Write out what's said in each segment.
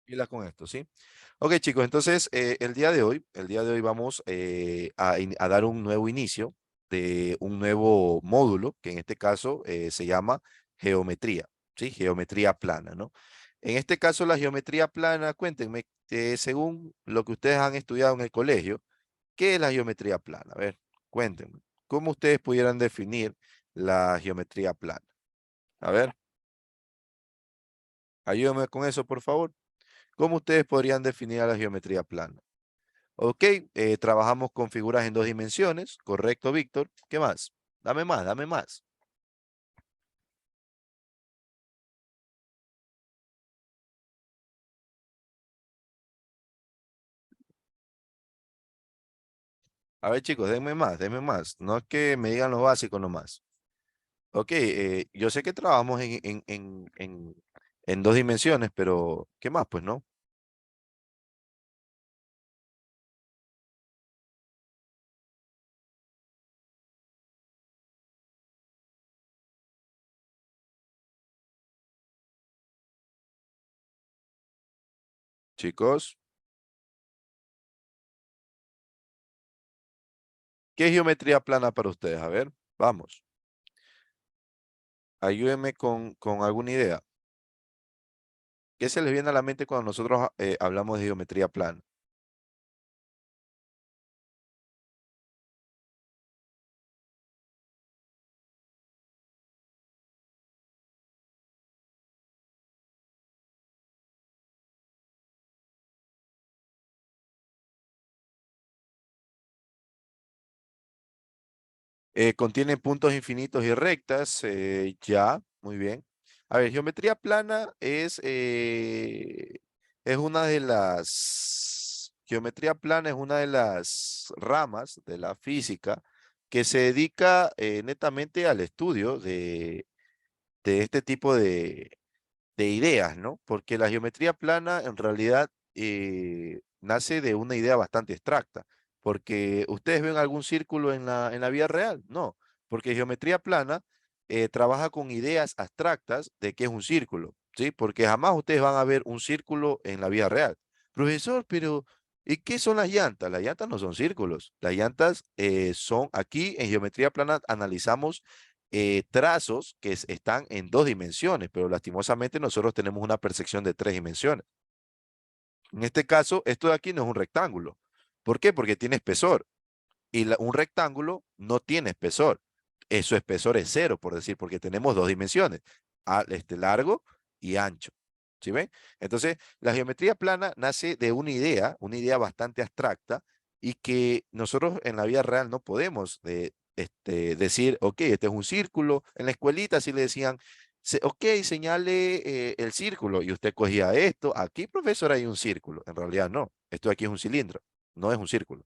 Pilas con esto, ¿sí? Ok, chicos, entonces el día de hoy vamos a dar un nuevo inicio de un nuevo módulo que en este caso se llama geometría, ¿sí? Geometría plana, ¿no? En este caso, la geometría plana, cuéntenme, según lo que ustedes han estudiado en el colegio, ¿qué es la geometría plana? A ver, cuéntenme, ¿cómo ustedes pudieran definir la geometría plana? A ver, ayúdenme con eso, por favor. ¿Cómo ustedes podrían definir a la geometría plana? Ok, trabajamos con figuras en dos dimensiones, correcto, Víctor. ¿Qué más? Dame más, dame más. A ver, chicos, denme más, denme más. No es que me digan lo básico nomás. Ok, yo sé que trabajamos en dos dimensiones, pero ¿qué más? Pues no. Chicos, ¿qué es geometría plana para ustedes? A ver, vamos. Ayúdenme con alguna idea. ¿Qué se les viene a la mente cuando nosotros hablamos de geometría plana? Contiene puntos infinitos y rectas, ya, muy bien. A ver, geometría plana es una de geometría plana es una de las ramas de la física que se dedica netamente al estudio de este tipo de ideas, ¿no? Porque la geometría plana en realidad nace de una idea bastante abstracta, porque ustedes ven algún círculo en la vida real, no, porque geometría plana trabaja con ideas abstractas de qué es un círculo, ¿sí? Porque jamás ustedes van a ver un círculo en la vida real. Profesor, pero ¿y qué son las llantas? Las llantas no son círculos, las llantas son, aquí en geometría plana analizamos trazos que están en dos dimensiones, pero lastimosamente nosotros tenemos una percepción de tres dimensiones. En este caso, esto de aquí no es un rectángulo. ¿Por qué? Porque tiene espesor y un rectángulo no tiene espesor. Su espesor es cero, por decir, porque tenemos dos dimensiones, largo y ancho. ¿Sí ven? Entonces, la geometría plana nace de una idea bastante abstracta y que nosotros en la vida real no podemos decir, ok, este es un círculo. En la escuelita sí le decían, ok, señale el círculo y usted cogía esto. Aquí, profesor, hay un círculo. En realidad no, esto aquí es un cilindro, no es un círculo.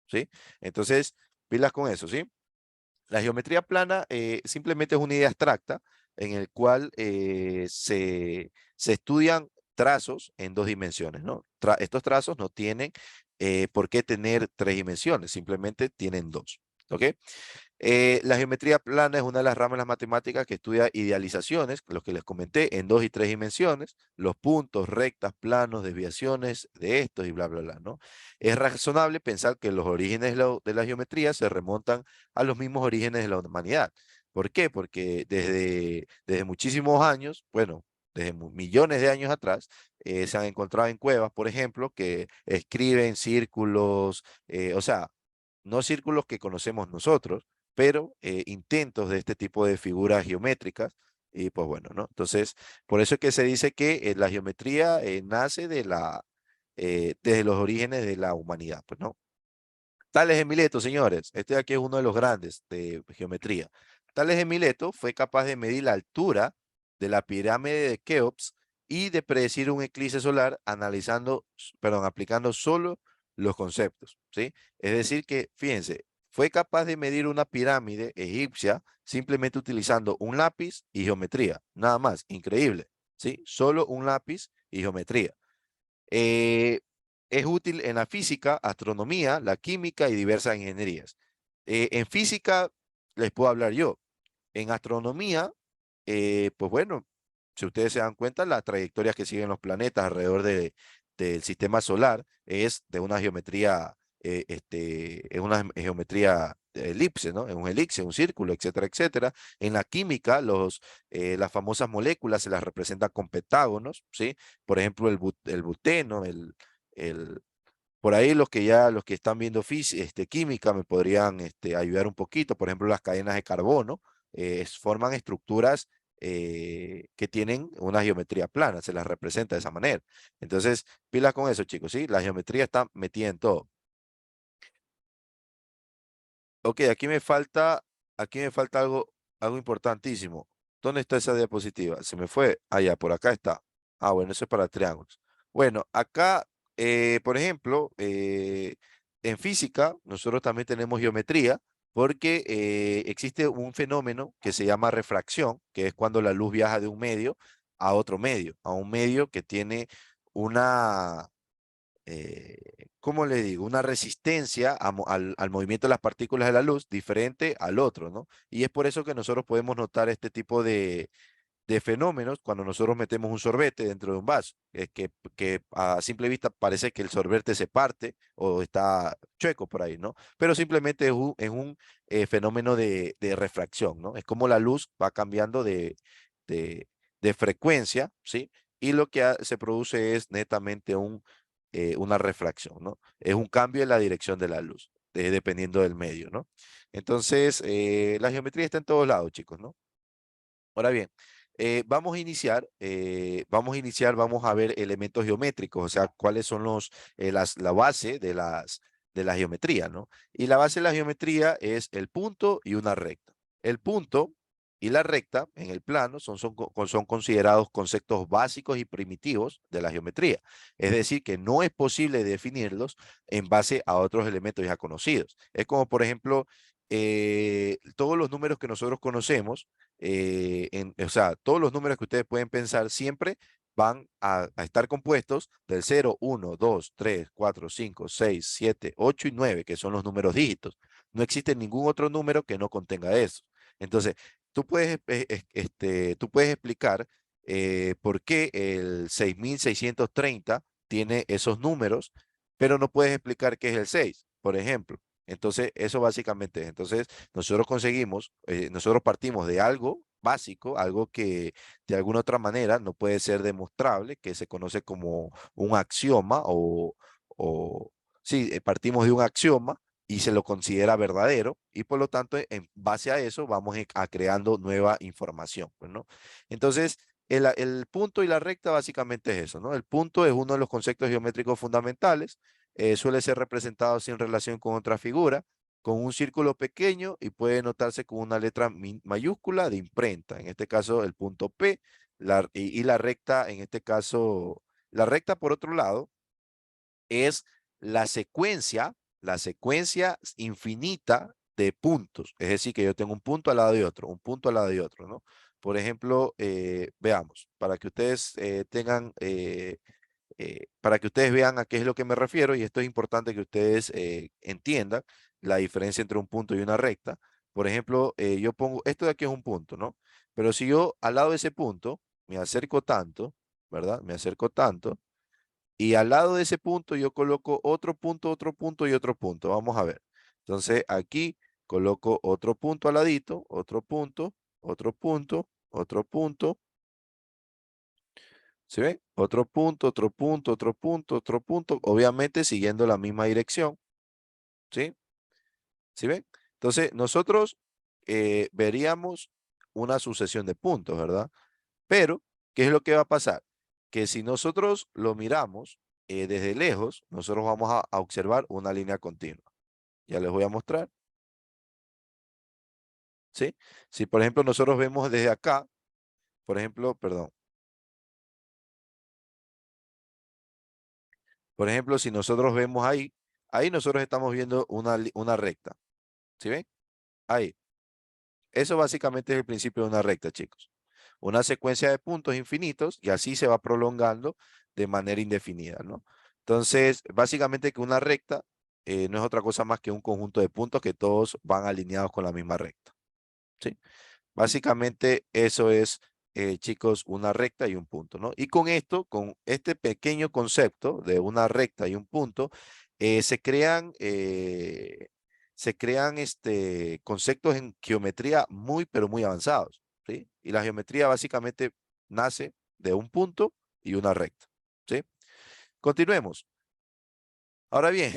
¿Sí? Entonces, pilas con eso, ¿sí? La geometría plana simplemente es una idea abstracta en el cual se estudian trazos en dos dimensiones, ¿no? Estos trazos no tienen por qué tener tres dimensiones, simplemente tienen dos, ¿ok? La geometría plana es una de las ramas de las matemáticas que estudia idealizaciones, los que les comenté, en dos y tres dimensiones, los puntos, rectas, planos, desviaciones de estos y bla, bla, bla, ¿no? Es razonable pensar que los orígenes de la geometría se remontan a los mismos orígenes de la humanidad. ¿Por qué? Porque desde muchísimos años, bueno, desde millones de años atrás, se han encontrado en cuevas, por ejemplo, que escriben círculos, o sea, no círculos que conocemos nosotros, pero intentos de este tipo de figuras geométricas. Y pues bueno, ¿no? Entonces, por eso es que se dice que la geometría nace desde los orígenes de la humanidad, pues, ¿no? Tales de Mileto, señores, este de aquí es uno de los grandes de geometría. Tales de Mileto fue capaz de medir la altura de la pirámide de Keops y de predecir un eclipse solar aplicando solo los conceptos, ¿sí? Es decir que, fíjense, fue capaz de medir una pirámide egipcia simplemente utilizando un lápiz y geometría, nada más, increíble, ¿sí? Solo un lápiz y geometría. Eh, es útil en la física, astronomía, la química y diversas ingenierías. En física les puedo hablar yo. En astronomía, pues bueno, si ustedes se dan cuenta, las trayectorias que siguen los planetas alrededor del sistema solar es de una geometría, es una geometría de elipse, ¿no? Es un elipse, un círculo, etcétera, etcétera. En la química, las famosas moléculas se las representan con pentágonos, ¿sí? Por ejemplo, el buteno, por ahí los que están viendo química me podrían ayudar un poquito. Por ejemplo, las cadenas de carbono forman estructuras que tienen una geometría plana, se las representa de esa manera. Entonces, pila con eso, chicos, ¿sí? La geometría está metida en todo. Ok, aquí me falta algo importantísimo. ¿Dónde está esa diapositiva? Se me fue. Allá, por acá está. Ah, bueno, eso es para triángulos. Bueno, acá, por ejemplo, en física, nosotros también tenemos geometría porque existe un fenómeno que se llama refracción, que es cuando la luz viaja de un medio a otro medio, a un medio que tiene una, ¿cómo le digo? Una resistencia al movimiento de las partículas de la luz diferente al otro, ¿no? Y es por eso que nosotros podemos notar este tipo de fenómenos cuando nosotros metemos un sorbete dentro de un vaso, que a simple vista parece que el sorbete se parte o está chueco por ahí, ¿no? Pero simplemente es un fenómeno de refracción, ¿no? Es como la luz va cambiando de, de frecuencia, ¿sí? Y lo que se produce es netamente una refracción, ¿no? Es un cambio en la dirección de la luz, dependiendo del medio, ¿no? Entonces, la geometría está en todos lados, chicos, ¿no? Ahora bien, vamos a ver elementos geométricos, o sea, cuáles son la base de la geometría, ¿no? Y la base de la geometría es el punto y una recta. El punto y la recta en el plano son considerados conceptos básicos y primitivos de la geometría. Es decir, que no es posible definirlos en base a otros elementos ya conocidos. Es como, por ejemplo, todos los números que nosotros conocemos, o sea, todos los números que ustedes pueden pensar siempre van a estar compuestos del 0, 1, 2, 3, 4, 5, 6, 7, 8 y 9, que son los números dígitos. No existe ningún otro número que no contenga eso. Entonces, tú puedes explicar por qué el 6630 tiene esos números, pero no puedes explicar qué es el 6, por ejemplo. Entonces, eso básicamente es. Entonces, nosotros partimos de algo básico, algo que de alguna otra manera no puede ser demostrable, que se conoce como un axioma o sí, partimos de un axioma y se lo considera verdadero y por lo tanto en base a eso vamos a creando nueva información, pues, ¿no? Entonces, el punto y la recta básicamente es eso, ¿no? El punto es uno de los conceptos geométricos fundamentales, suele ser representado sin relación con otra figura, con un círculo pequeño y puede notarse con una letra mayúscula de imprenta, en este caso el punto P, y la recta, en este caso, la recta por otro lado, es la secuencia infinita de puntos, es decir, que yo tengo un punto al lado de otro, un punto al lado de otro, ¿no? Por ejemplo, veamos, para que ustedes para que ustedes vean a qué es lo que me refiero, y esto es importante que ustedes entiendan la diferencia entre un punto y una recta. Por ejemplo, yo pongo, esto de aquí es un punto, ¿no? Pero si yo al lado de ese punto me acerco tanto, ¿verdad? Me acerco tanto, y al lado de ese punto yo coloco otro punto y otro punto. Vamos a ver. Entonces aquí coloco otro punto al ladito, otro punto, otro punto, otro punto. ¿Sí ven? Otro punto, otro punto, otro punto, otro punto, obviamente siguiendo la misma dirección, ¿sí? ¿Sí ven? Entonces, nosotros veríamos una sucesión de puntos, ¿verdad? Pero, ¿qué es lo que va a pasar? Que si nosotros lo miramos desde lejos, nosotros vamos a observar una línea continua. Ya les voy a mostrar, ¿sí? Si, por ejemplo, nosotros vemos desde acá, por ejemplo, perdón, por ejemplo, si nosotros vemos ahí nosotros estamos viendo una recta, ¿sí ven? Ahí. Eso básicamente es el principio de una recta, chicos. Una secuencia de puntos infinitos y así se va prolongando de manera indefinida, ¿no? Entonces, básicamente que una recta no es otra cosa más que un conjunto de puntos que todos van alineados con la misma recta, ¿sí? Básicamente eso es chicos, una recta y un punto, ¿no? Y con esto, con este pequeño concepto de una recta y un punto, se crean conceptos en geometría muy, pero muy avanzados, ¿sí? Y la geometría básicamente nace de un punto y una recta, ¿sí? Continuemos. Ahora bien,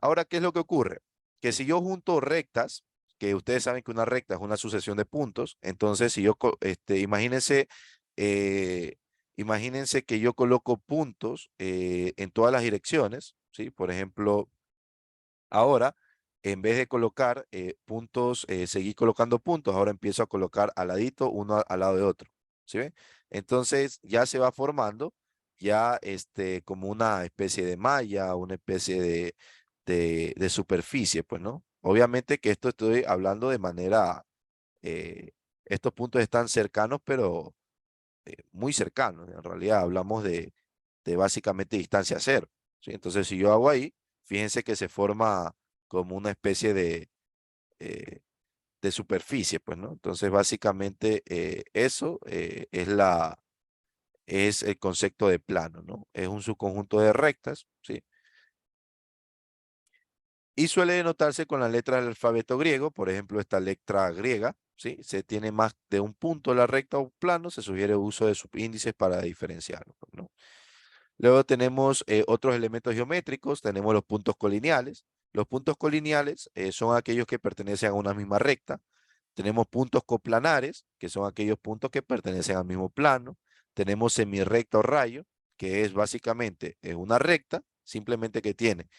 ahora, ¿qué es lo que ocurre? Que si yo junto rectas, que ustedes saben que una recta es una sucesión de puntos, entonces si yo, eh, imagínense que yo coloco puntos en todas las direcciones, ¿sí? Por ejemplo, ahora, en vez de colocar puntos, seguir colocando puntos, ahora empiezo a colocar al ladito, uno al lado de otro, ¿sí ven? Entonces ya se va formando ya como una especie de malla, una especie de superficie, pues, ¿no? Obviamente que esto estoy hablando de manera, eh, estos puntos están cercanos, pero muy cercanos. En realidad hablamos de básicamente distancia cero, ¿sí? Entonces, si yo hago ahí, fíjense que se forma como una especie eh, de superficie, pues, ¿no? Entonces, básicamente eso es el concepto de plano, ¿no? Es un subconjunto de rectas, ¿sí? Y suele denotarse con la letra del alfabeto griego, por ejemplo, esta letra griega, ¿sí? Se tiene más de un punto la recta o plano, se sugiere uso de subíndices para diferenciarlo, pues, ¿no? Luego tenemos otros elementos geométricos, tenemos los puntos colineales. Los puntos colineales son aquellos que pertenecen a una misma recta. Tenemos puntos coplanares, que son aquellos puntos que pertenecen al mismo plano. Tenemos semirrecta o rayo, que es básicamente una recta, simplemente que tiene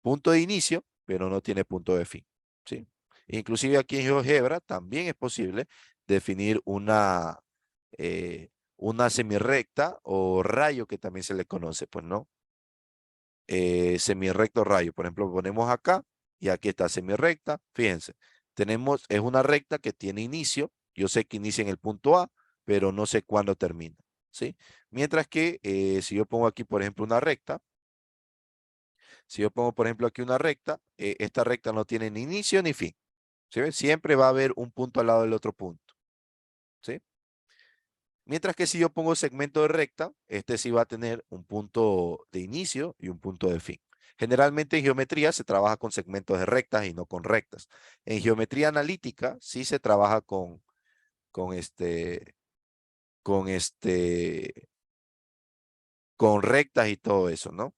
punto de inicio, pero no tiene punto de fin, ¿sí? Inclusive aquí en GeoGebra también es posible definir eh, una semirrecta o rayo que también se le conoce, pues, ¿no? Semirrecto rayo, por ejemplo, ponemos acá y aquí está semirrecta, fíjense, es una recta que tiene inicio, yo sé que inicia en el punto A, pero no sé cuándo termina, ¿sí? Mientras que si yo pongo aquí, por ejemplo, una recta, si yo pongo, por ejemplo, aquí una recta, esta recta no tiene ni inicio ni fin. ¿Sí ve? Siempre va a haber un punto al lado del otro punto. ¿Sí? Mientras que si yo pongo segmento de recta, este sí va a tener un punto de inicio y un punto de fin. Generalmente en geometría se trabaja con segmentos de rectas y no con rectas. En geometría analítica sí se trabaja con este, con este, con rectas y todo eso, ¿no?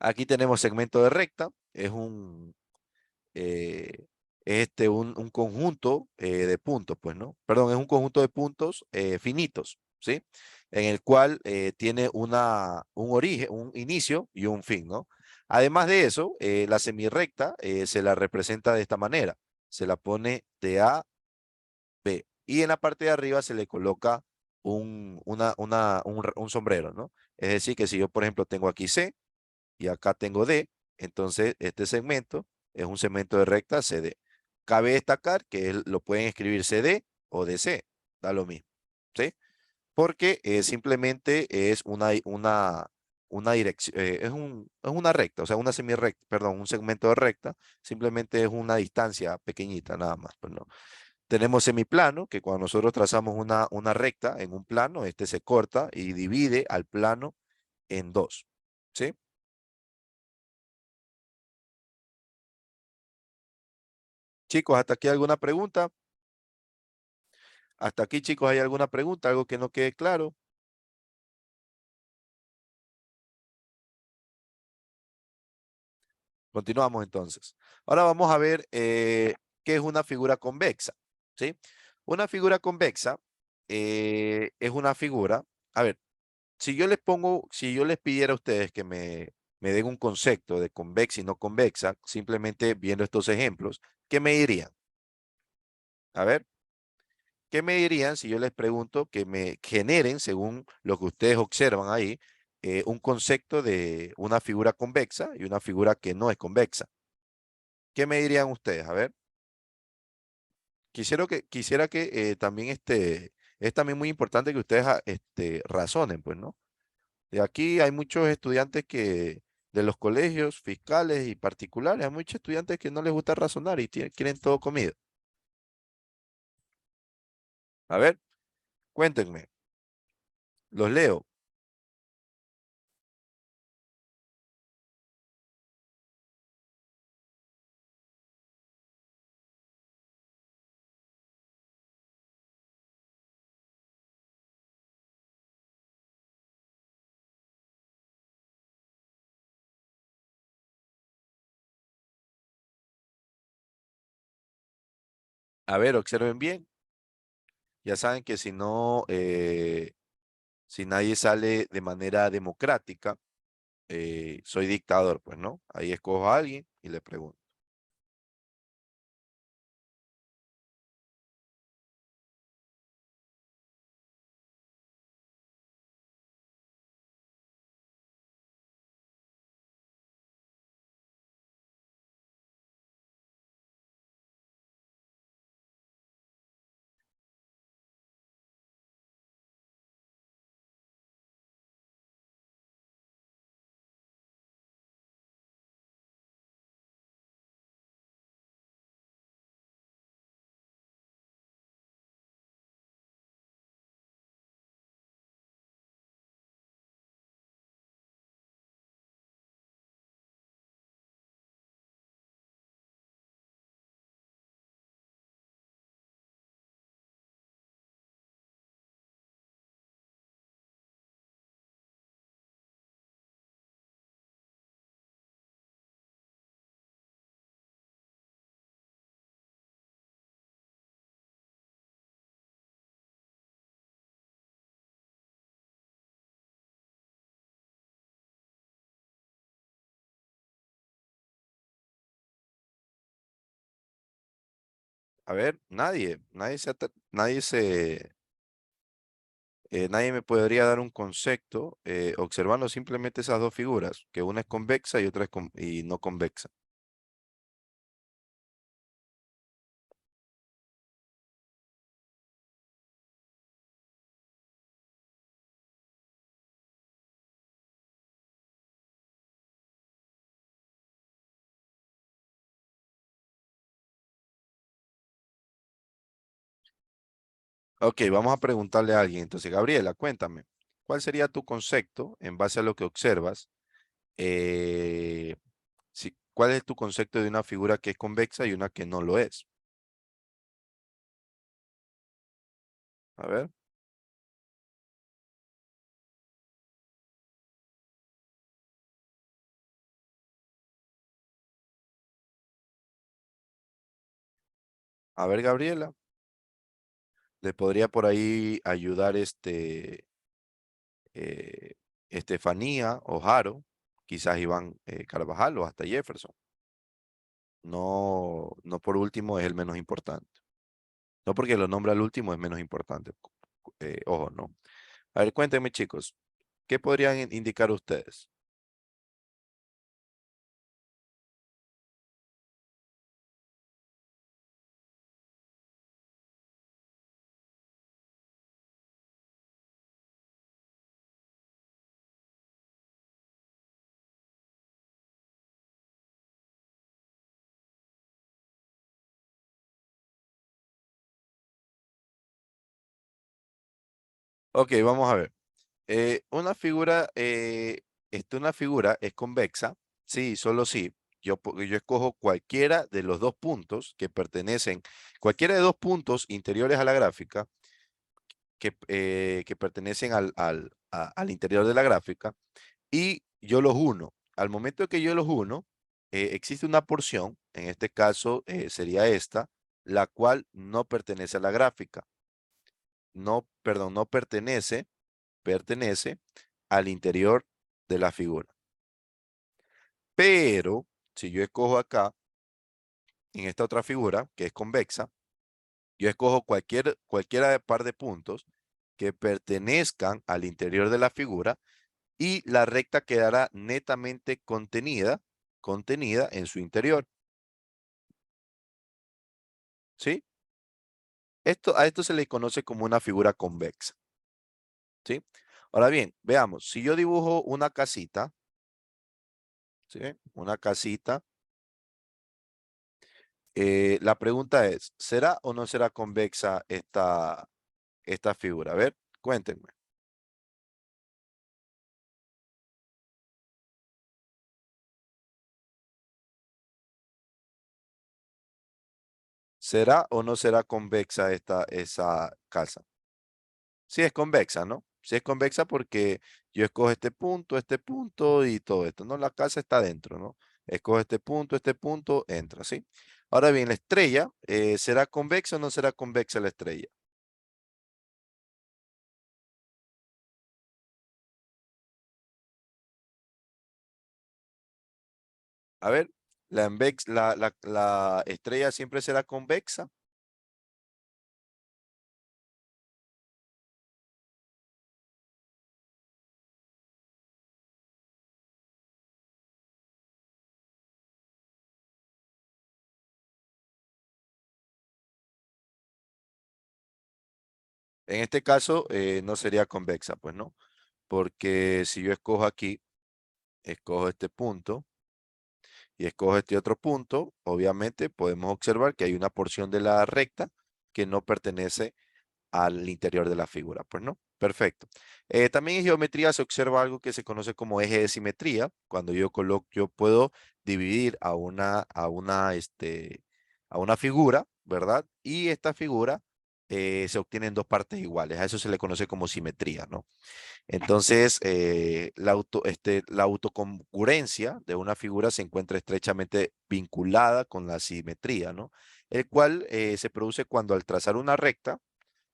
Aquí tenemos segmento de recta, eh, un conjunto de puntos, pues, ¿no? Perdón, es un conjunto de puntos finitos, ¿sí? En el cual tiene un origen, un inicio y un fin, ¿no? Además de eso, la semirrecta se la representa de esta manera. Se la pone de A, B. Y en la parte de arriba se le coloca un sombrero, ¿no? Es decir, que si yo, por ejemplo, tengo aquí C y acá tengo D, entonces este segmento es un segmento de recta CD. Cabe destacar que lo pueden escribir CD o DC, da lo mismo, ¿sí? Porque simplemente es una dirección, es una recta, o sea, una semirrecta, perdón, un segmento de recta, simplemente es una distancia pequeñita nada más, pues no. Tenemos semiplano, que cuando nosotros trazamos una recta en un plano, este se corta y divide al plano en dos, ¿sí? Chicos, ¿hasta aquí alguna pregunta? Hasta aquí, chicos, ¿hay alguna pregunta? ¿Algo que no quede claro? Continuamos entonces. Ahora vamos a ver qué es una figura convexa, ¿sí? Una figura convexa es una figura, a ver, si yo les pidiera a ustedes que me den un concepto de convexa y no convexa, simplemente viendo estos ejemplos, ¿qué me dirían? A ver. ¿Qué me dirían si yo les pregunto que me generen, según lo que ustedes observan ahí, un concepto de una figura convexa y una figura que no es convexa? ¿Qué me dirían ustedes? A ver, quisiera que también es también muy importante que ustedes razonen, pues, ¿no? De aquí hay muchos estudiantes de los colegios fiscales y particulares, hay muchos estudiantes que no les gusta razonar y quieren todo comido. A ver, cuéntenme. Los leo. A ver, observen bien. Ya saben que si no, si nadie sale de manera democrática, soy dictador, pues, ¿no? Ahí escojo a alguien y le pregunto. A ver, nadie me podría dar un concepto observando simplemente esas dos figuras, que una es convexa y otra es y no convexa. Ok, vamos a preguntarle a alguien. Entonces, Gabriela, cuéntame, ¿cuál sería tu concepto en base a lo que observas? eh, ¿Cuál es tu concepto de una figura que es convexa y una que no lo es? A ver, a ver, Gabriela, ¿le podría por ahí ayudar eh, Estefanía o Jaro? Quizás Iván Carvajal o hasta Jefferson. No, no por último es el menos importante. No porque lo nombra al último es menos importante. Ojo, no. A ver, cuéntenme, chicos, ¿qué podrían indicar ustedes? Ok, vamos a ver. Una figura es convexa, sí, solo sí. Yo escojo cualquiera de los dos puntos que pertenecen, cualquiera de dos puntos interiores a la gráfica que pertenecen al interior de la gráfica y yo los uno. Al momento que yo los uno, existe una porción, en este caso sería esta, la cual no pertenece a la gráfica. No, perdón, no pertenece al interior de la figura. Pero si yo escojo acá, en esta otra figura, que es convexa, yo escojo cualquiera de par de puntos que pertenezcan al interior de la figura y la recta quedará netamente contenida en su interior. ¿Sí? A esto se le conoce como una figura convexa. ¿Sí? Ahora bien, veamos, si yo dibujo una casita, ¿sí? Una casita. La pregunta es, ¿será o no será convexa esta figura? A ver, cuéntenme. ¿Será o no será convexa esa calza? Sí es convexa, ¿no? Sí es convexa porque yo escojo este punto y todo esto, ¿no? La calza está dentro, ¿no? Escojo este punto, entra, ¿sí? Ahora bien, la estrella, ¿será convexa o no será convexa la estrella? A ver, la estrella siempre será convexa. En este caso, no sería convexa, pues no, porque si yo escojo aquí, escojo este punto y escojo este otro punto, obviamente podemos observar que hay una porción de la recta que no pertenece al interior de la figura, pues no. Perfecto. También en geometría se observa algo que se conoce como eje de simetría. Cuando yo coloco, yo puedo dividir a una figura, ¿verdad? Y esta figura se obtiene en dos partes iguales. A eso se le conoce como simetría, ¿no? Entonces, la autocongruencia de una figura se encuentra estrechamente vinculada con la simetría, ¿no? El cual se produce cuando al trazar una recta,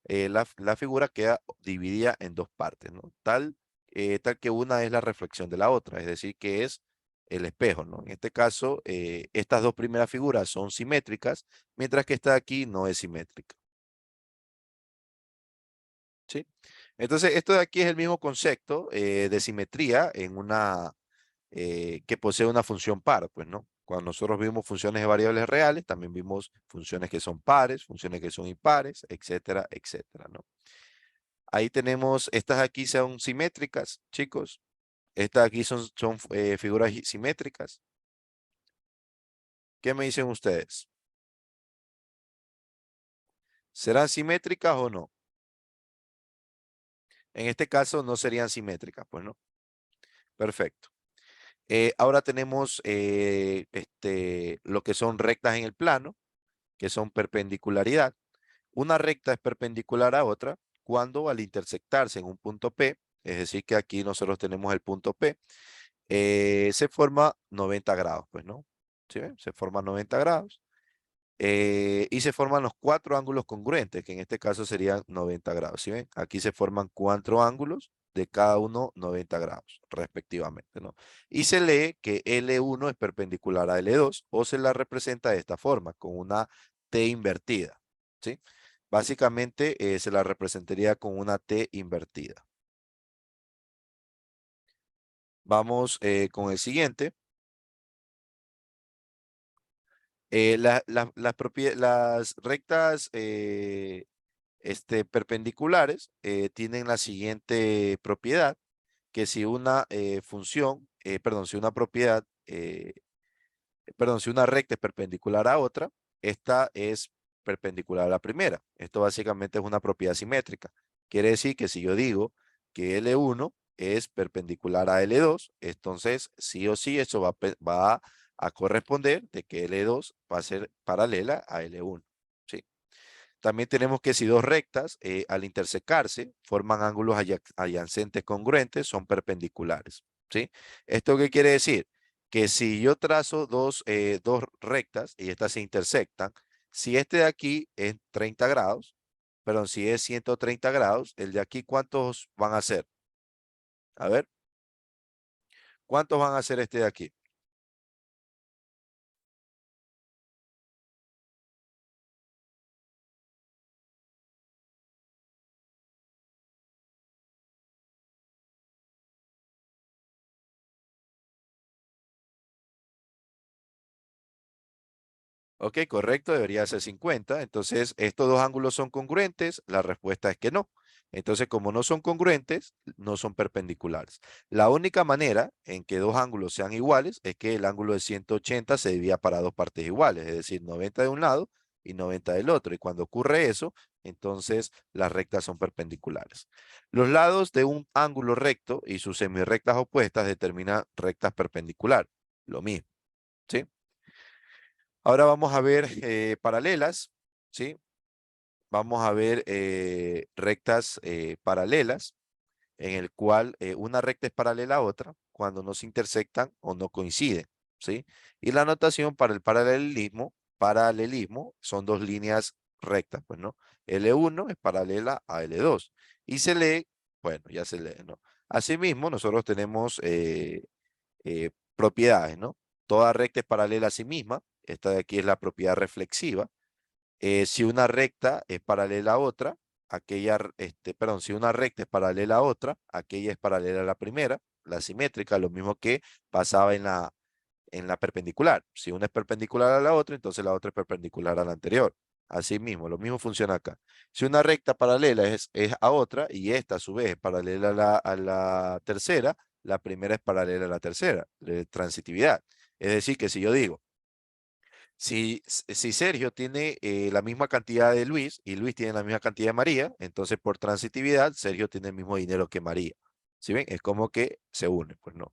la figura queda dividida en dos partes, ¿no? Tal que una es la reflexión de la otra, es decir, que es el espejo, ¿no? En este caso, estas dos primeras figuras son simétricas, mientras que esta de aquí no es simétrica, ¿sí? Entonces, esto de aquí es el mismo concepto de simetría en que posee una función par, pues, ¿no? Cuando nosotros vimos funciones de variables reales, también vimos funciones que son pares, funciones que son impares, etcétera, etcétera, ¿no? Ahí tenemos, estas aquí son simétricas, chicos. Estas aquí son figuras simétricas. ¿Qué me dicen ustedes? ¿Serán simétricas o no? En este caso no serían simétricas, pues no. Perfecto. Ahora tenemos lo que son rectas en el plano, que son perpendicularidad. Una recta es perpendicular a otra cuando al intersectarse en un punto P, es decir, que aquí nosotros tenemos el punto P, se forma 90 grados, pues, ¿no? ¿Sí ven? Se forma 90 grados. Y se forman los cuatro ángulos congruentes, que en este caso serían 90 grados, ¿sí ven? Aquí se forman cuatro ángulos de cada uno 90 grados, respectivamente, ¿no? Y se lee que L1 es perpendicular a L2 o se la representa de esta forma, con una T invertida, ¿sí? Básicamente se la representaría con una T invertida. Vamos con el siguiente. Las rectas perpendiculares tienen la siguiente propiedad, que si una perdón, si una propiedad, perdón, si una recta es perpendicular a otra, esta es perpendicular a la primera. Esto básicamente es una propiedad simétrica. Quiere decir que si yo digo que L1 es perpendicular a L2, entonces sí o sí eso va a corresponder de que L2 va a ser paralela a L1. ¿Sí? También tenemos que si dos rectas al intersecarse forman ángulos adyacentes congruentes, son perpendiculares. ¿Sí? ¿Esto qué quiere decir? Que si yo trazo dos rectas y estas se intersectan, si este de aquí es 30 grados, perdón, si es 130 grados, el de aquí, ¿cuántos van a ser? A ver, ¿cuántos van a ser este de aquí? Ok, correcto, debería ser 50. Entonces, ¿estos dos ángulos son congruentes? La respuesta es que no. Entonces, como no son congruentes, no son perpendiculares. La única manera en que dos ángulos sean iguales es que el ángulo de 180 se divida para dos partes iguales, es decir, 90 de un lado y 90 del otro. Y cuando ocurre eso, entonces las rectas son perpendiculares. Los lados de un ángulo recto y sus semirrectas opuestas determinan rectas perpendiculares. Lo mismo, ¿sí? Ahora vamos a ver paralelas, ¿sí? Vamos a ver rectas paralelas, en el cual una recta es paralela a otra cuando no se intersectan o no coinciden, ¿sí? Y la notación para el paralelismo son dos líneas rectas, pues, ¿no? L1 es paralela a L2 y se lee, bueno, ya se lee, ¿no? Asimismo, nosotros tenemos propiedades, ¿no? Toda recta es paralela a sí misma. Esta de aquí es la propiedad reflexiva. Si una recta es paralela a otra, perdón, si una recta es paralela a otra, aquella es paralela a la primera, la simétrica, lo mismo que pasaba en la perpendicular. Si una es perpendicular a la otra, entonces la otra es perpendicular a la anterior. Así mismo, lo mismo funciona acá. Si una recta paralela es a otra y esta a su vez es paralela a la tercera, la primera es paralela a la tercera, transitividad. Es decir, que si yo digo, si Sergio tiene la misma cantidad de Luis y Luis tiene la misma cantidad de María, entonces por transitividad Sergio tiene el mismo dinero que María. ¿Sí ven? Es como que se unen, pues no.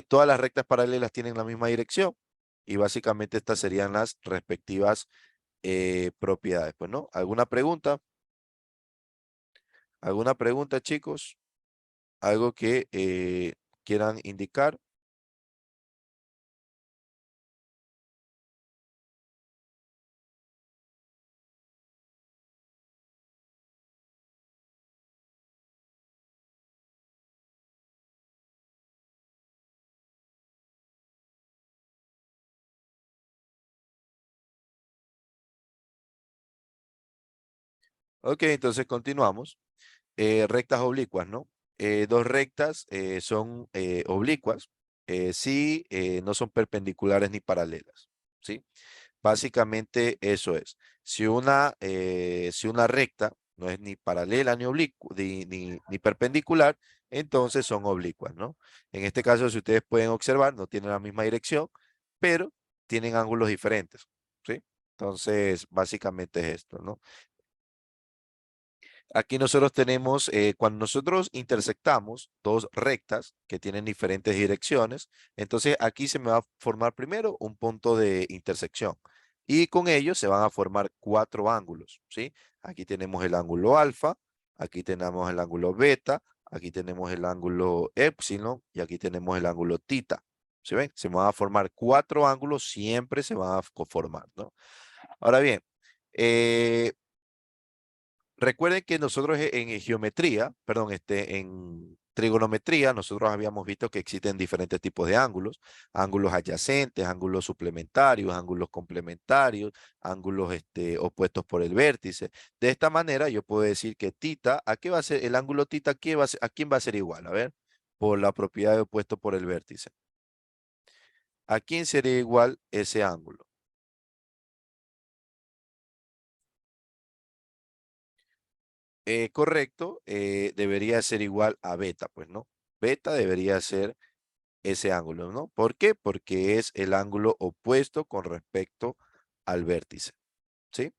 Todas las rectas paralelas tienen la misma dirección y básicamente estas serían las respectivas propiedades, pues no. ¿Alguna pregunta? ¿Alguna pregunta, chicos? ¿Algo que quieran indicar? Ok, entonces continuamos. Rectas oblicuas, ¿no? Dos rectas son oblicuas si no son perpendiculares ni paralelas, ¿sí? Básicamente eso es. Si una recta no es ni paralela ni oblicua, ni perpendicular, entonces son oblicuas, ¿no? En este caso, si ustedes pueden observar, no tienen la misma dirección, pero tienen ángulos diferentes, ¿sí? Entonces, básicamente es esto, ¿no? Aquí nosotros tenemos, cuando nosotros intersectamos dos rectas que tienen diferentes direcciones, entonces aquí se me va a formar primero un punto de intersección y con ello se van a formar cuatro ángulos, ¿sí? Aquí tenemos el ángulo alfa, aquí tenemos el ángulo beta, aquí tenemos el ángulo epsilon y aquí tenemos el ángulo tita. ¿Sí ven? Se van a formar cuatro ángulos, siempre se van a formar, ¿no? Ahora bien, eh, recuerden que nosotros en geometría, perdón, en trigonometría, nosotros habíamos visto que existen diferentes tipos de ángulos, ángulos adyacentes, ángulos suplementarios, ángulos complementarios, ángulos opuestos por el vértice. De esta manera yo puedo decir que tita, ¿a qué va a ser el ángulo tita? ¿A quién va a ser igual? A ver, por la propiedad de opuesto por el vértice. ¿A quién sería igual ese ángulo? Correcto, debería ser igual a beta, pues, ¿no? Beta debería ser ese ángulo, ¿no? ¿Por qué? Porque es el ángulo opuesto con respecto al vértice, ¿sí?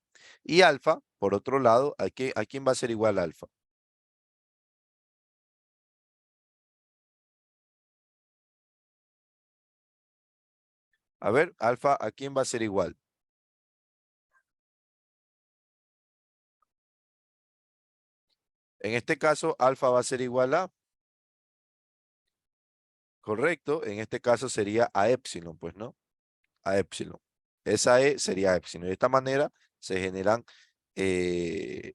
Y alfa, por otro lado, ¿a quién va a ser igual alfa? A ver, alfa, ¿a quién va a ser igual? En este caso, alfa va a ser igual a, correcto, en este caso sería a epsilon, pues, ¿no? A epsilon. Esa E sería epsilon. De esta manera se generan eh,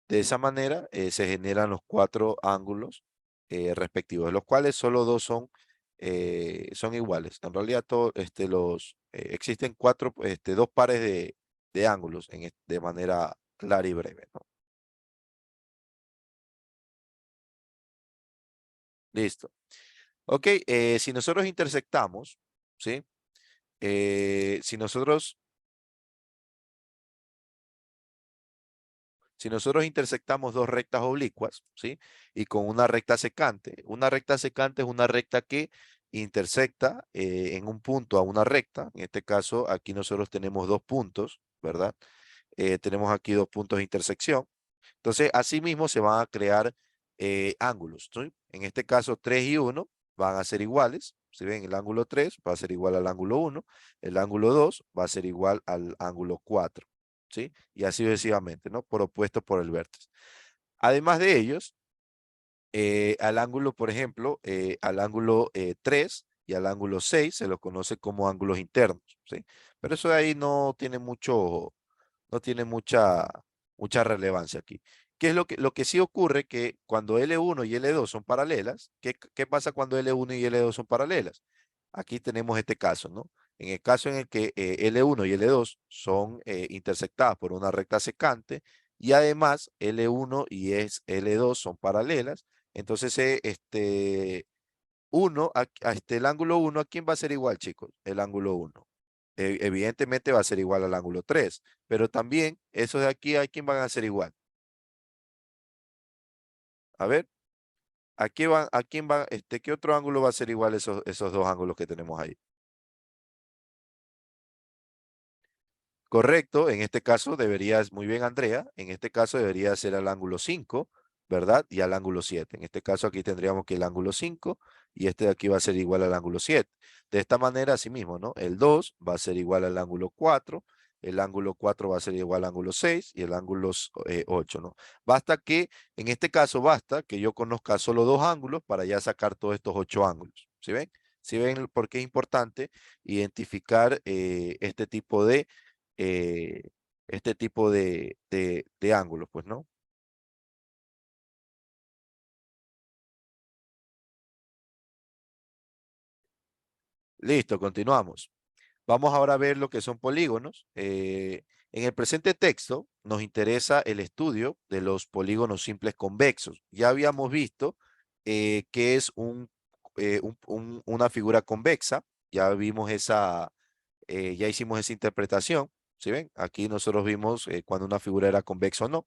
De esa manera se generan los cuatro ángulos respectivos, de los cuales solo dos son iguales. En realidad existen dos pares de ángulos de manera clara y breve, ¿no? Listo. Ok, si nosotros intersectamos, ¿sí? Si nosotros intersectamos dos rectas oblicuas, ¿sí? Y con una recta secante es una recta que intersecta en un punto a una recta. En este caso, aquí nosotros tenemos dos puntos, ¿verdad? Tenemos aquí dos puntos de intersección. Entonces, asimismo se van a crear ángulos, ¿sí? En este caso, 3 y 1 van a ser iguales. Si ven, el ángulo 3 va a ser igual al ángulo 1, el ángulo 2 va a ser igual al ángulo 4, ¿sí? Y así sucesivamente, ¿no? Por opuesto por el vértice. Además de ellos, al ángulo, por ejemplo, al ángulo 3 y al ángulo 6 se los conoce como ángulos internos, ¿sí? Pero eso de ahí no tiene mucha relevancia aquí. ¿Qué es lo que sí ocurre? Que cuando L1 y L2 son paralelas, ¿qué pasa cuando L1 y L2 son paralelas? Aquí tenemos este caso, ¿no? En el caso en el que L1 y L2 son intersectadas por una recta secante y además L1 y L2 son paralelas, entonces el ángulo 1, ¿a quién va a ser igual, chicos? El ángulo 1. Evidentemente va a ser igual al ángulo 3, pero también esos de aquí, ¿a quién van a ser igual? A ver, ¿a quién va, qué otro ángulo va a ser igual esos dos ángulos que tenemos ahí? Correcto, en este caso deberías, muy bien Andrea, en este caso debería ser al ángulo 5, ¿verdad? Y al ángulo 7. En este caso aquí tendríamos que el ángulo 5 y este de aquí va a ser igual al ángulo 7. De esta manera, así mismo, ¿no? El 2 va a ser igual al ángulo 4, el ángulo 4 va a ser igual al ángulo 6 y el ángulo 8, ¿no? Basta que, en este caso, basta que yo conozca solo dos ángulos para ya sacar todos estos 8 ángulos. ¿Sí ven? ¿Sí ven por qué es importante identificar eh, este tipo de ángulos, pues, ¿no? Listo, continuamos. Vamos ahora a ver lo que son polígonos. En el presente texto nos interesa el estudio de los polígonos simples convexos. Ya habíamos visto que es una figura convexa. Ya vimos ya hicimos esa interpretación. ¿Sí ven? Aquí nosotros vimos cuando una figura era convexa o no.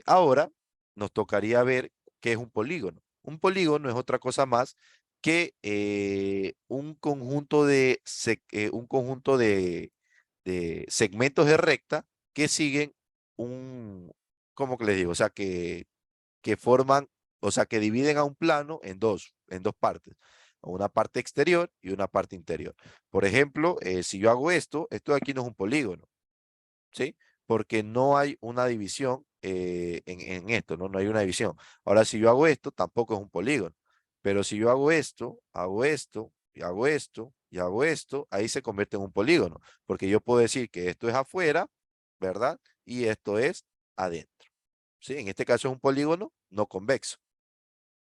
Ahora nos tocaría ver qué es un polígono. Un polígono es otra cosa más que un conjunto de segmentos de recta que siguen un, ¿cómo que les digo? O sea, que forman, o sea, que dividen a un plano en dos partes, una parte exterior y una parte interior. Por ejemplo, si yo hago esto de aquí no es un polígono. ¿Sí? Porque no hay una división en esto, ¿no? No hay una división. Ahora, si yo hago esto, tampoco es un polígono. Pero si yo hago esto, y hago esto, y hago esto, ahí se convierte en un polígono. Porque yo puedo decir que esto es afuera, ¿verdad? Y esto es adentro. ¿Sí? En este caso es un polígono no convexo.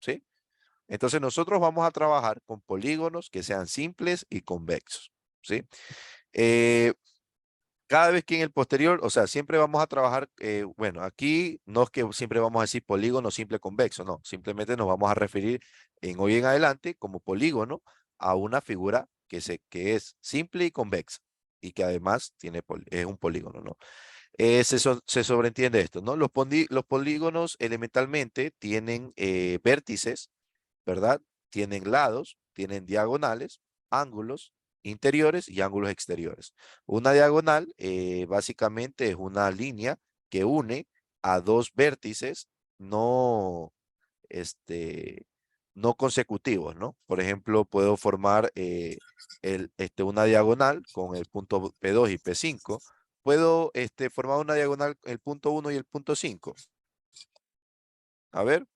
¿Sí? Entonces nosotros vamos a trabajar con polígonos que sean simples y convexos. ¿Sí? Eh, Cada vez que en el posterior, o sea, siempre vamos a trabajar, bueno, aquí no es que siempre vamos a decir polígono simple convexo, no, simplemente nos vamos a referir en hoy en adelante como polígono a una figura que es simple y convexa y que además es un polígono, ¿no? Se sobreentiende esto, ¿no? Los polígonos elementalmente tienen vértices, ¿verdad? Tienen lados, tienen diagonales, ángulos interiores y ángulos exteriores. Una diagonal básicamente es una línea que une a dos vértices no, este, no consecutivos, ¿no? Por ejemplo, puedo formar una diagonal con el punto P2 y P5. Puedo formar una diagonal, el punto 1 y el punto 5. A ver,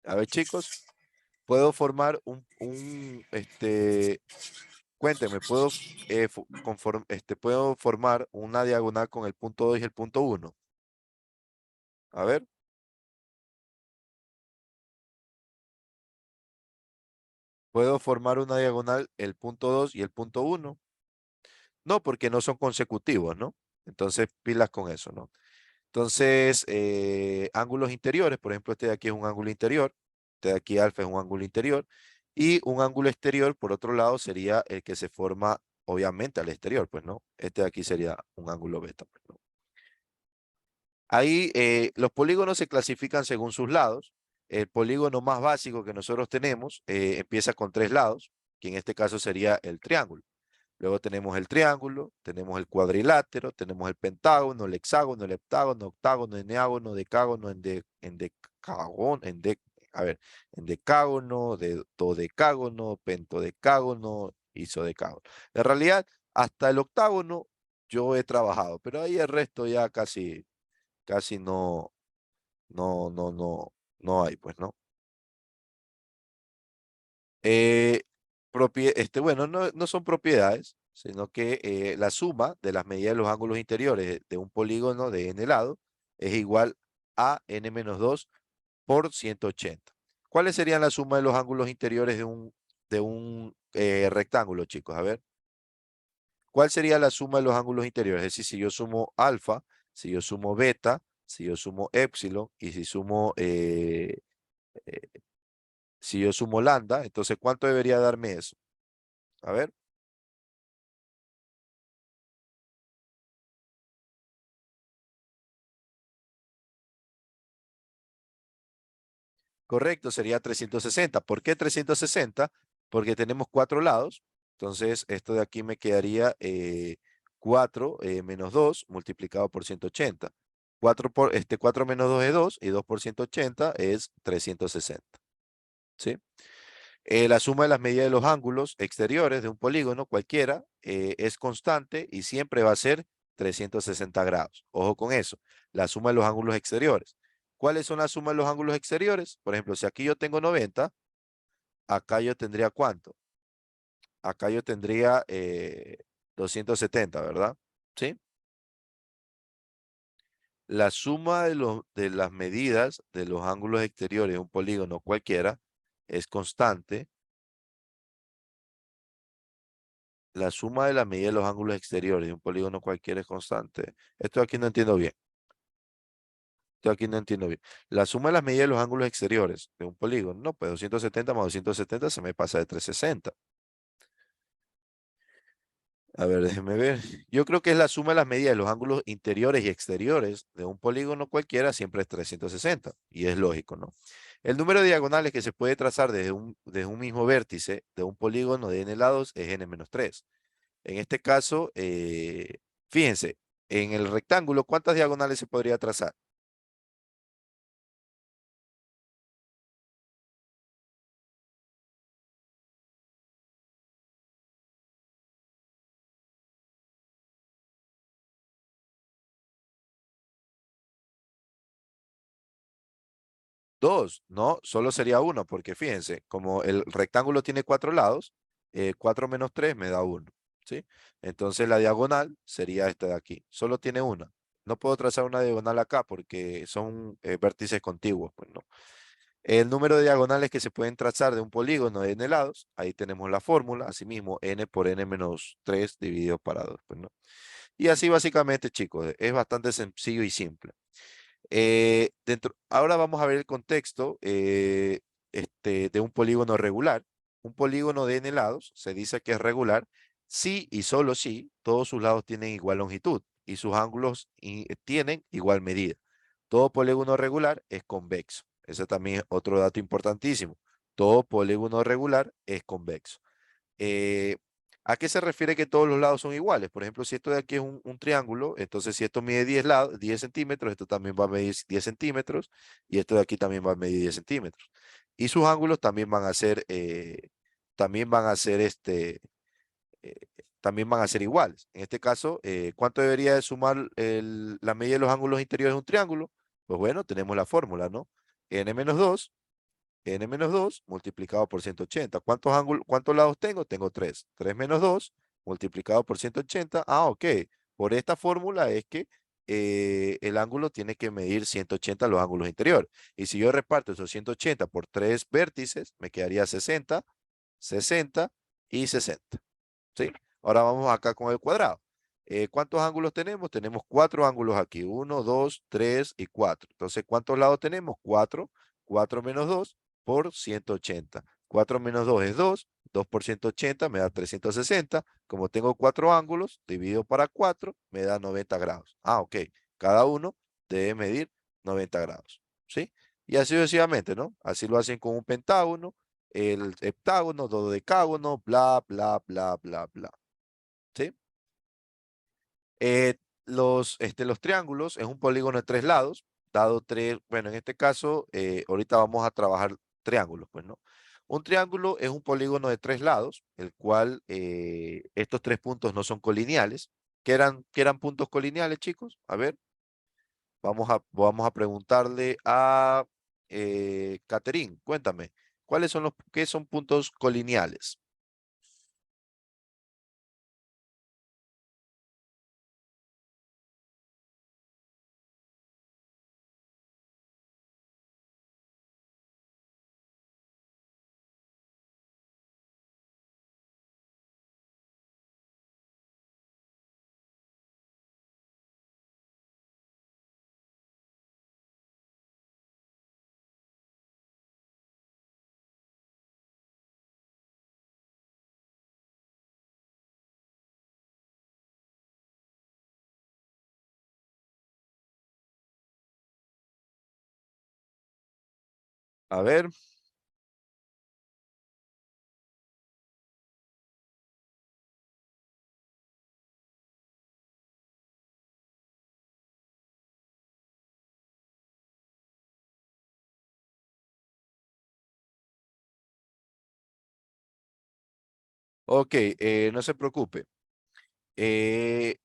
a ver, chicos. Puedo formar cuénteme, puedo formar una diagonal con el punto 2 y el punto 1. A ver, puedo formar una diagonal el punto 2 y el punto 1. No, porque no son consecutivos, ¿no? Entonces, pilas con eso, ¿no? Entonces, ángulos interiores, por ejemplo, este de aquí es un ángulo interior, este de aquí alfa es un ángulo interior, y un ángulo exterior, por otro lado, sería el que se forma, obviamente, al exterior, pues, ¿no? Este de aquí sería un ángulo beta, pues, ¿no? Ahí los polígonos se clasifican según sus lados. El polígono más básico que nosotros tenemos empieza con 3 lados, que en este caso sería el triángulo. Luego tenemos el triángulo, tenemos el cuadrilátero, tenemos el pentágono, el hexágono, el heptágono, octágono, eneágono, decágono, endecágono, a ver, endecágono, dodecágono, pentodecágono, isodecágono. En realidad, hasta el octágono yo he trabajado, pero ahí el resto ya casi no hay, pues, ¿no? Eh, bueno, no son propiedades, sino que la suma de las medidas de los ángulos interiores de un polígono de n lado es igual a n-2 por 180. ¿Cuáles serían la suma de los ángulos interiores de un rectángulo, chicos? A ver, ¿cuál sería la suma de los ángulos interiores? Es decir, si yo sumo alfa, si yo sumo beta, si yo sumo epsilon y eh, si yo sumo lambda, entonces ¿cuánto debería darme eso? A ver. Correcto, sería 360. ¿Por qué 360? Porque tenemos 4 lados. Entonces, esto de aquí me quedaría 4 menos 2 multiplicado por 180. 4 menos 2 es 2 y 2 por 180 es 360. ¿Sí? La suma de las medidas de los ángulos exteriores de un polígono cualquiera es constante y siempre va a ser 360 grados. Ojo con eso, la suma de los ángulos exteriores. ¿Cuáles son las sumas de los ángulos exteriores? Por ejemplo, si aquí yo tengo 90, acá yo tendría ¿cuánto? Acá yo tendría 270, ¿verdad? ¿Sí? La suma de las medidas de los ángulos exteriores de un polígono cualquiera es constante. La suma de la medida de los ángulos exteriores de un polígono cualquiera es constante. Esto aquí no entiendo bien. Esto aquí no entiendo bien. La suma de las medidas de los ángulos exteriores de un polígono, no, pues 270 más 270 se me pasa de 360. A ver, déjeme ver. Yo creo que es la suma de las medidas de los ángulos interiores y exteriores de un polígono cualquiera siempre es 360. Y es lógico, ¿no? El número de diagonales que se puede trazar desde un mismo vértice de un polígono de n lados es n-3. En este caso, fíjense, en el rectángulo, ¿cuántas diagonales se podría trazar? Dos, no, solo sería uno, porque fíjense, como el rectángulo tiene 4 lados, 4 menos 3 me da 1, ¿sí? Entonces la diagonal sería esta de aquí, solo tiene una. No puedo trazar una diagonal acá porque son vértices contiguos, pues no. El número de diagonales que se pueden trazar de un polígono de n lados, ahí tenemos la fórmula, asimismo n por n menos 3 dividido para 2, pues no. Y así básicamente, chicos, es bastante sencillo y simple. Ahora vamos a ver el contexto de un polígono regular. Un polígono de n lados se dice que es regular si y solo si todos sus lados tienen igual longitud y sus ángulos tienen igual medida. Todo polígono regular es convexo. Ese también es otro dato importantísimo. Todo polígono regular es convexo. Eh, ¿A qué se refiere que todos los lados son iguales? Por ejemplo, si esto de aquí es un triángulo, entonces si esto mide 10 centímetros, esto también va a medir 10 centímetros y esto de aquí también va a medir 10 centímetros. Y sus ángulos eh, también van a ser iguales. En este caso, ¿cuánto debería de sumar la medida de los ángulos interiores de un triángulo? Pues bueno, tenemos la fórmula, ¿no? N-2 n-2 multiplicado por 180. ¿Cuántos lados tengo? Tengo 3. 3 menos 2 multiplicado por 180. Ah, ok. Por esta fórmula es que el ángulo tiene que medir 180 los ángulos interiores. Y si yo reparto esos 180 por 3 vértices, me quedaría 60, 60 y 60. ¿Sí? Ahora vamos acá con el cuadrado. ¿Cuántos ángulos tenemos? Tenemos 4 ángulos aquí. 1, 2, 3 y 4. Entonces, ¿cuántos lados tenemos? 4. 4 menos 2 por 180. 4 menos 2 es 2. 2 por 180 me da 360. Como tengo 4 ángulos, dividido para 4, me da 90 grados. Ah, ok. Cada uno debe medir 90 grados, ¿sí? Y así sucesivamente, ¿no? Así lo hacen con un pentágono, el heptágono, dodecágono, bla, bla, bla, bla, bla, ¿sí? Los triángulos es un polígono de tres lados, dado tres, bueno, en este caso, ahorita vamos a trabajar triángulos, pues, ¿no? Un triángulo es un polígono de tres lados, el cual estos tres puntos no son colineales. Qué eran puntos colineales, chicos? A ver, vamos a preguntarle a Catherine, cuéntame, qué son puntos colineales? A ver, ok, no se preocupe. Eh,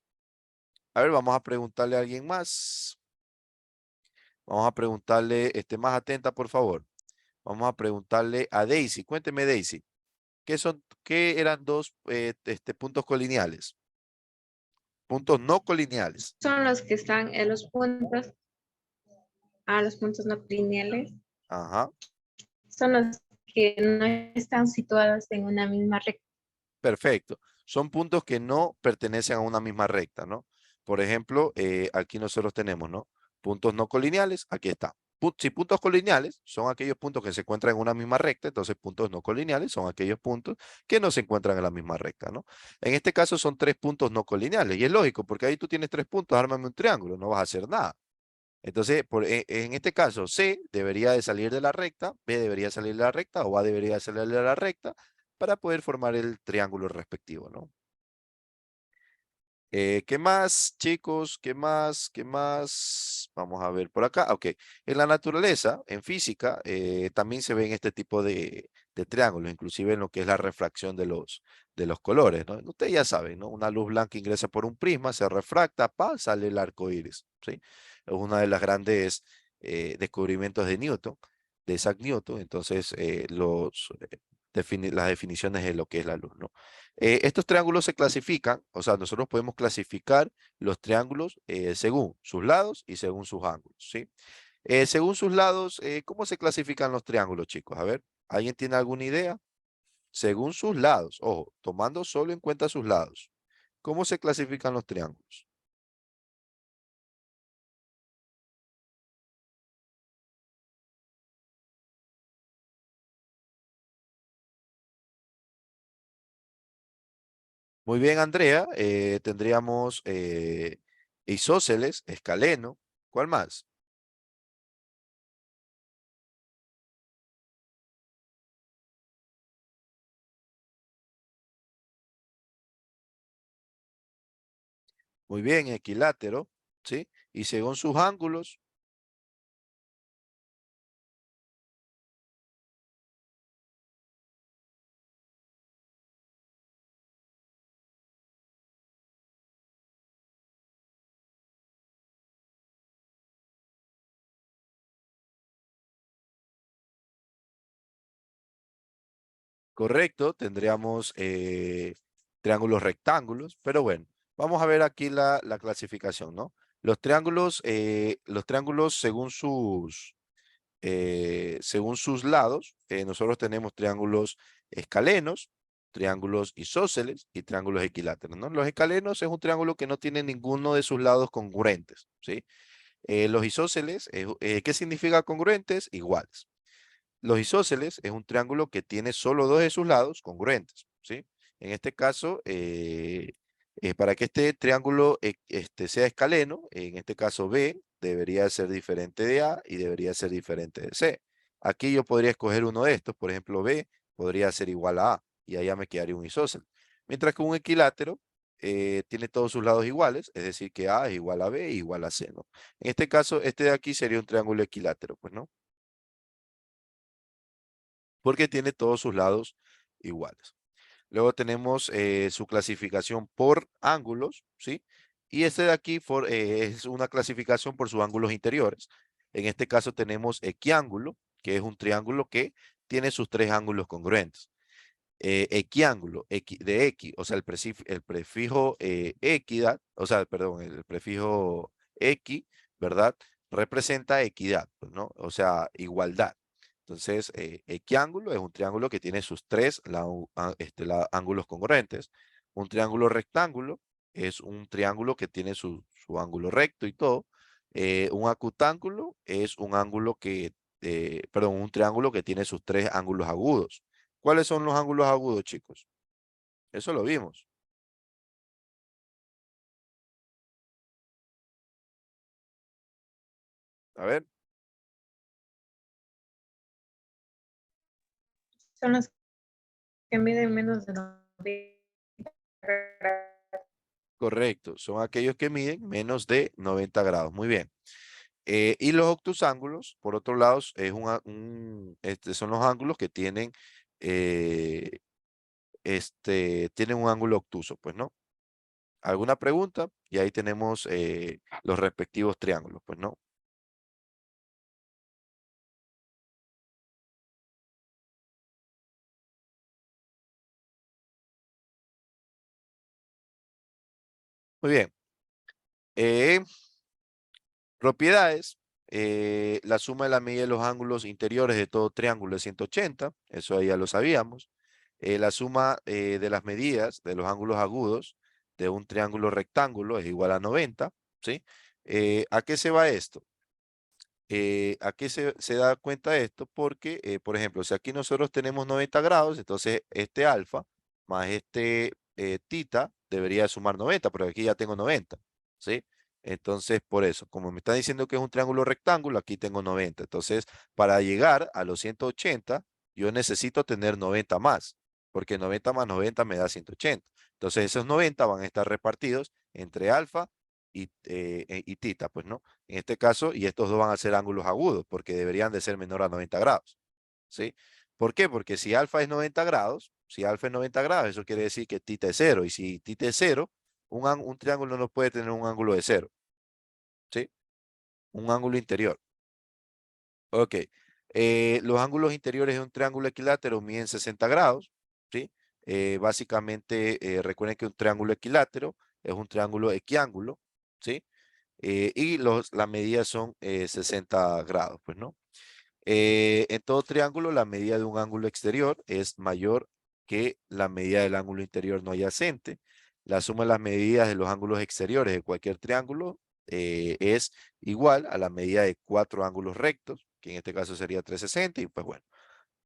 a ver, vamos a preguntarle a alguien más. Vamos a preguntarle, esté más atenta, por favor. Vamos a preguntarle a Daisy. Cuénteme, Daisy, qué eran dos puntos colineales? Puntos no colineales. Son los que están en los puntos, los puntos no lineales, Ajá, son los que no están situados en una misma recta. perfecto. Son puntos que no pertenecen a una misma recta, ¿no? Por ejemplo, aquí nosotros tenemos, ¿no? Puntos no colineales, aquí está. Si puntos colineales son aquellos puntos que se encuentran en una misma recta, entonces puntos no colineales son aquellos puntos que no se encuentran en la misma recta, ¿no? En este caso son tres puntos no colineales y es lógico porque ahí tú tienes tres puntos, ármame un triángulo, no vas a hacer nada. Entonces, en este caso, C debería de salir de la recta, B debería salir de la recta o A debería salir de la recta para poder formar el triángulo respectivo, ¿no? ¿Qué más, chicos? ¿Qué más? ¿Qué más? Vamos a ver por acá. Ok. En la naturaleza, en física, también se ven este tipo de triángulos, inclusive en lo que es la refracción de los colores, ¿no? Ustedes ya saben, ¿no? Una luz blanca ingresa por un prisma, se refracta, pa, sale el arco iris, ¿sí? Es una de las grandes descubrimientos de Newton, de Isaac Newton. Entonces, las definiciones de lo que es la luz, ¿no? Estos triángulos se clasifican, o sea, nosotros podemos clasificar los triángulos según sus lados y según sus ángulos, ¿sí? Según sus lados, ¿cómo se clasifican los triángulos, chicos? A ver, ¿alguien tiene alguna idea? Según sus lados, ojo, tomando solo en cuenta sus lados. ¿Cómo se clasifican los triángulos? Muy bien, Andrea. Tendríamos isósceles, escaleno. ¿Cuál más? Muy bien, equilátero, ¿sí? Y según sus ángulos, correcto, tendríamos triángulos rectángulos, pero bueno, vamos a ver aquí la clasificación, ¿no? Los triángulos según sus lados, nosotros tenemos triángulos escalenos, triángulos isósceles y triángulos equiláteros, ¿no? Los escalenos es un triángulo que no tiene ninguno de sus lados congruentes, ¿sí? Los isósceles, ¿qué significa congruentes? Iguales. Los isósceles es un triángulo que tiene solo dos de sus lados congruentes, ¿sí? En este caso, para que este triángulo sea escaleno, en este caso B, debería ser diferente de A y debería ser diferente de C. Aquí yo podría escoger uno de estos, por ejemplo, B podría ser igual a A y allá me quedaría un isósceles. Mientras que un equilátero tiene todos sus lados iguales, es decir, que A es igual a B e igual a C, ¿no? En este caso, este de aquí sería un triángulo equilátero, pues, ¿no? Porque tiene todos sus lados iguales. Luego tenemos su clasificación por ángulos, ¿sí? Y este de aquí es una clasificación por sus ángulos interiores. En este caso tenemos equiángulo, que es un triángulo que tiene sus tres ángulos congruentes. Equiángulo de X, o sea, el prefijo equidad, o sea, perdón, el prefijo X, ¿verdad? Representa equidad, pues, ¿no? O sea, igualdad. Entonces, equiángulo es un triángulo que tiene sus tres ángulos congruentes. Un triángulo rectángulo es un triángulo que tiene su ángulo recto y todo. Un acutángulo es un ángulo perdón, un triángulo que tiene sus tres ángulos agudos. ¿Cuáles son los ángulos agudos, chicos? Eso lo vimos. A ver, Son los que miden menos de 90 grados. correcto. Son aquellos que miden menos de 90 grados. Muy bien. Y los obtusángulos, por otro lado, son los ángulos que eh, tienen un ángulo obtuso, pues, ¿no? ¿Alguna pregunta? Y ahí tenemos los respectivos triángulos, pues, ¿no? Muy bien. Eh, Propiedades. La suma de la medida de los ángulos interiores de todo triángulo es 180. Eso ahí ya lo sabíamos. La suma de las medidas de los ángulos agudos de un triángulo rectángulo es igual a 90. ¿Sí? ¿A qué se va esto? ¿A qué se da cuenta esto? Porque, por ejemplo, si aquí nosotros tenemos 90 grados, entonces este alfa más este tita debería sumar 90, pero aquí ya tengo 90, ¿sí? Entonces, por eso, como me está diciendo que es un triángulo rectángulo, aquí tengo 90. Entonces, para llegar a los 180, yo necesito tener 90 más, porque 90 más 90 me da 180. Entonces, esos 90 van a estar repartidos entre alfa y tita, pues, ¿no? En este caso, y estos dos van a ser ángulos agudos, porque deberían de ser menor a 90 grados, ¿sí? ¿Por qué? Porque si alfa es 90 grados, si alfa es 90 grados, eso quiere decir que tita es cero, y si tita es cero, un triángulo no puede tener un ángulo de cero, ¿sí? Un ángulo interior. Ok. Los ángulos interiores de un triángulo equilátero miden 60 grados, ¿sí? Básicamente, recuerden que un triángulo equilátero es un triángulo equiángulo, ¿sí? Y las medidas son 60 grados, pues, ¿no? En todo triángulo, la medida de un ángulo exterior es mayor que la medida del ángulo interior no adyacente. La suma de las medidas de los ángulos exteriores de cualquier triángulo es igual a la medida de cuatro ángulos rectos, que en este caso sería 360, y pues bueno,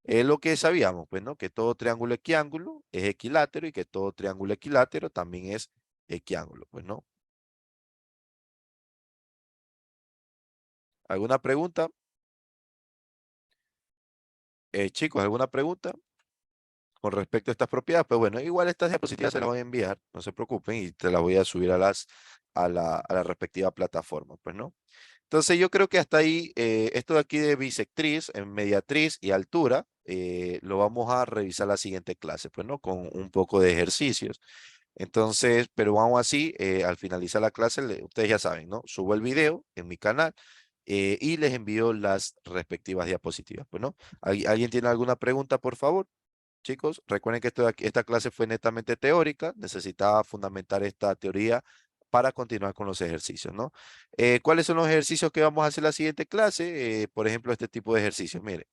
es lo que sabíamos, pues, ¿no? Que todo triángulo equiángulo es equilátero y que todo triángulo equilátero también es equiángulo, pues, ¿no? ¿Alguna pregunta? Chicos, ¿alguna pregunta con respecto a estas propiedades? Pues bueno, igual estas diapositivas se las voy a enviar, no se preocupen, y te las voy a subir a la respectiva plataforma, pues, ¿no? Entonces yo creo que hasta ahí, esto de aquí de bisectriz, mediatriz y altura, lo vamos a revisar la siguiente clase, pues, ¿no? Con un poco de ejercicios. Entonces, pero aún así, al finalizar la clase, ustedes ya saben, ¿no? Subo el video en mi canal y les envío las respectivas diapositivas, pues, ¿no? ¿Alguien tiene alguna pregunta, por favor? Chicos, recuerden que esta clase fue netamente teórica, necesitaba fundamentar esta teoría para continuar con los ejercicios, ¿no? ¿Cuáles son los ejercicios que vamos a hacer en la siguiente clase? Por ejemplo, este tipo de ejercicios, miren,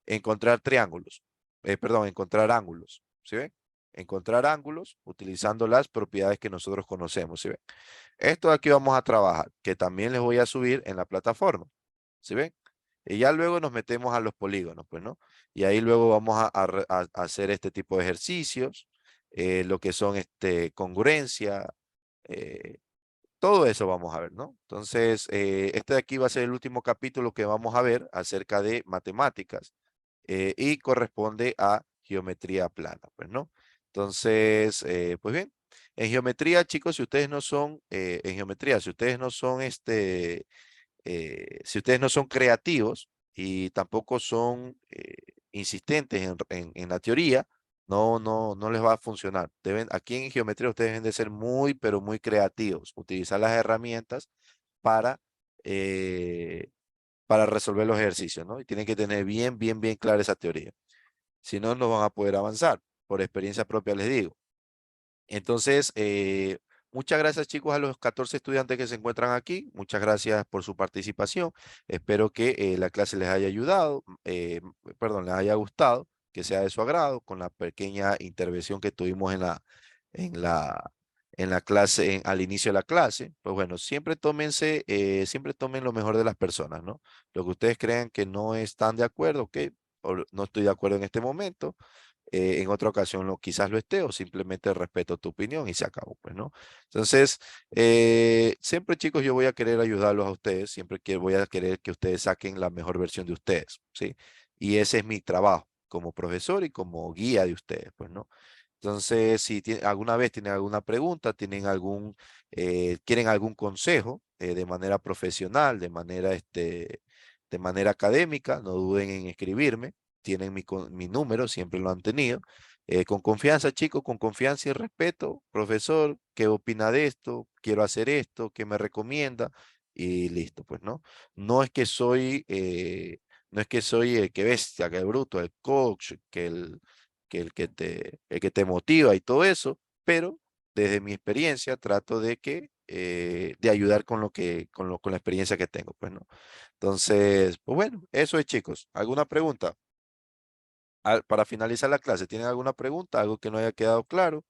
encontrar triángulos, perdón, encontrar ángulos, ¿sí ven? Encontrar ángulos utilizando las propiedades que nosotros conocemos, ¿sí ven? Esto de aquí vamos a trabajar, que también les voy a subir en la plataforma, ¿sí ven? Y ya luego nos metemos a los polígonos, pues, ¿no? Y ahí luego vamos a hacer este tipo de ejercicios, lo que son congruencia, eh, Todo eso vamos a ver, ¿no? Entonces, este de aquí va a ser el último capítulo que vamos a ver acerca de matemáticas y corresponde a geometría plana, pues, ¿no? Entonces, pues bien, en geometría, chicos, si ustedes no son, en geometría, si ustedes no son si ustedes no son creativos y tampoco son insistentes en la teoría, no les va a funcionar. Aquí en geometría ustedes deben de ser muy, pero muy creativos, utilizar las herramientas para, eh, para resolver los ejercicios, ¿no? Y tienen que tener bien clara esa teoría. Si no, no van a poder avanzar. Por experiencia propia les digo. Entonces, muchas gracias chicos a los 14 estudiantes que se encuentran aquí. Muchas gracias por su participación. Espero que la clase les haya ayudado, perdón, les haya gustado, que sea de su agrado con la pequeña intervención que tuvimos en la, en la clase, al inicio de la clase. Pues bueno, siempre tomen lo mejor de las personas, ¿no? Lo que ustedes crean que no están de acuerdo, ok, o no estoy de acuerdo en este momento, en otra ocasión quizás lo esté o simplemente respeto tu opinión y se acabó, pues, ¿no? Entonces, siempre chicos yo voy a querer ayudarlos a ustedes, siempre que voy a querer que ustedes saquen la mejor versión de ustedes, ¿sí? Y ese es mi trabajo como profesor y como guía de ustedes, pues, ¿no? Entonces, si alguna vez tienen alguna pregunta, quieren algún consejo de manera profesional, de manera académica, no duden en escribirme. Tienen mi número, siempre lo han tenido. Con confianza, chicos, con confianza y respeto. Profesor, ¿qué opina de esto? Quiero hacer esto, ¿qué me recomienda? Y listo, pues, ¿no? No es que soy, no es que soy el que bestia, que el bruto, el coach, el que te motiva y todo eso, pero desde mi experiencia trato de ayudar con la experiencia que tengo, pues, ¿no? Entonces, pues bueno, eso es, chicos. ¿Alguna pregunta? Para finalizar la clase, ¿tienen alguna pregunta? ¿Algo que no haya quedado claro?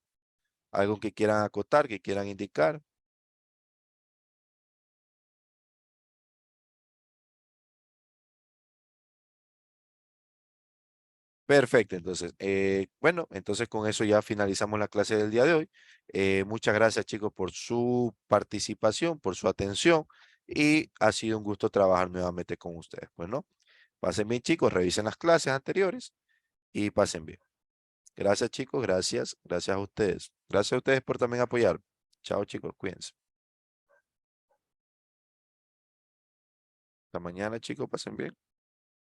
¿Algo que quieran acotar, que quieran indicar? Perfecto, entonces, bueno, entonces con eso ya finalizamos la clase del día de hoy. Muchas gracias, chicos, por su participación, por su atención y ha sido un gusto trabajar nuevamente con ustedes. Bueno, pasen bien, chicos, revisen las clases anteriores y pasen bien. Gracias, chicos, gracias, gracias a ustedes. Gracias a ustedes por también apoyar. Chao, chicos, cuídense. Hasta mañana, chicos, pasen bien.